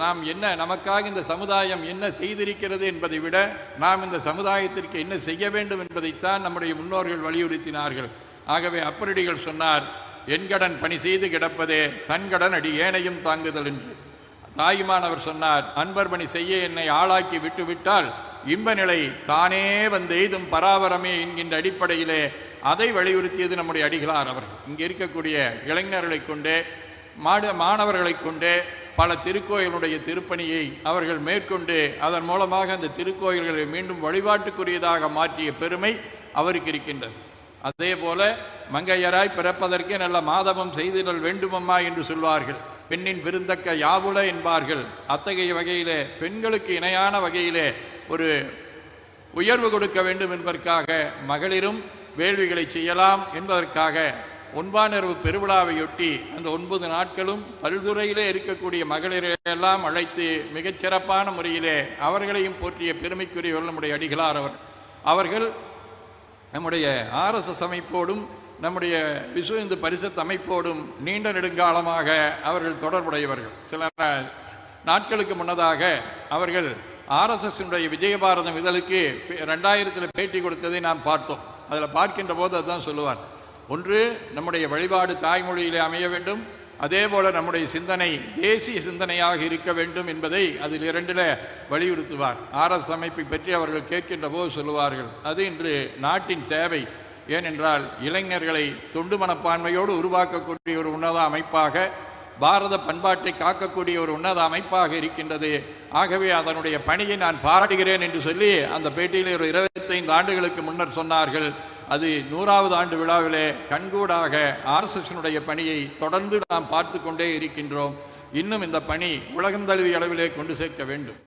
நாம் என்ன நமக்காக இந்த சமுதாயம் என்ன செய்திருக்கிறது என்பதை விட நாம் இந்த சமுதாயத்திற்கு என்ன செய்ய வேண்டும் என்பதைத்தான் நம்முடைய முன்னோர்கள் வலியுறுத்தினார்கள். ஆகவே அப்பரடிகள் சொன்னார், என்கடன் பணி செய்து கிடப்பதே தன்கடன் அடி ஏனையும் தாங்குதல் என்று. தாயுமானவர் சொன்னார், அன்பர் பணி செய்ய என்னை ஆளாக்கி விட்டுவிட்டால் இன்ப நிலை தானே வந்து எய்தும் பராபரமே என்கின்ற அடிப்படையிலே அதை வலியுறுத்தியது நம்முடைய அடிகளார் அவர்கள். இங்கே இருக்கக்கூடிய இளைஞர்களை கொண்டே மாணவர்களை கொண்டே பல திருக்கோயிலுடைய திருப்பணியை அவர்கள் மேற்கொண்டு அதன் மூலமாக அந்த திருக்கோயில்களை மீண்டும் வழிபாட்டுக்குரியதாக மாற்றிய பெருமை அவருக்கு இருக்கின்றது. அதே போல மங்கையராய் பிறப்பதற்கே நல்ல மாதவம் செய்திடல் வேண்டுமம்மா என்று சொல்வார்கள். பெண்ணின் பெருந்தக்க யாவுல என்பார்கள். அத்தகைய வகையிலே பெண்களுக்கு இணையான வகையிலே ஒரு உயர்வு கொடுக்க வேண்டும் என்பதற்காக மகளிரும் வேள்விகளை செய்யலாம் என்பதற்காக ஒன்பானரவு பெருவிழாவையொட்டி அந்த 9 நாட்களும் பல்துறையிலே இருக்கக்கூடிய மகளிரையெல்லாம் அழைத்து மிகச்சிறப்பான முறையிலே அவர்களையும் போற்றிய பெருமைக்குரியவர்கள் நம்முடைய அடிகளார் அவர்கள் நம்முடைய RSS அமைப்போடும் நம்முடைய விஸ்வ இந்து பரிஷத் அமைப்போடும் நீண்ட நெடுங்காலமாக அவர்கள் தொடர்புடையவர்கள். சில நாட்களுக்கு முன்னதாக அவர்கள் RSS விஜயபாரதம் இதழுக்கு 2000 பேட்டி கொடுத்ததை நாம் பார்த்தோம். அதில் பார்க்கின்ற போது அதுதான் சொல்லுவார், ஒன்று நம்முடைய வழிபாடு தாய்மொழியிலே அமைய வேண்டும், அதே போல நம்முடைய சிந்தனை தேசிய சிந்தனையாக இருக்க வேண்டும் என்பதை அதில் 2 வலியுறுத்துவார். RSS அமைப்பை பற்றி அவர்கள் கேட்கின்ற போது சொல்லுவார்கள், அது இன்று நாட்டின் தேவை. ஏனென்றால் இளைஞர்களை தொண்டு மனப்பான்மையோடு உருவாக்கக்கூடிய ஒரு உன்னத அமைப்பாக, பாரத பண்பாட்டை காக்கக்கூடிய ஒரு உன்னத அமைப்பாக இருக்கின்றது. ஆகவே அதனுடைய பணியை நான் பாராட்டுகிறேன் என்று சொல்லி அந்த பேட்டியில் ஒரு 25 ஆண்டுகளுக்கு முன்னர் சொன்னார்கள். அது 100வது ஆண்டு விழாவிலே கண்கூடாக RSS பணியை தொடர்ந்து நாம் பார்த்து கொண்டே இருக்கின்றோம். இன்னும் இந்த பணி உலகந்தழுவிய அளவிலே கொண்டு சேர்க்க வேண்டும்.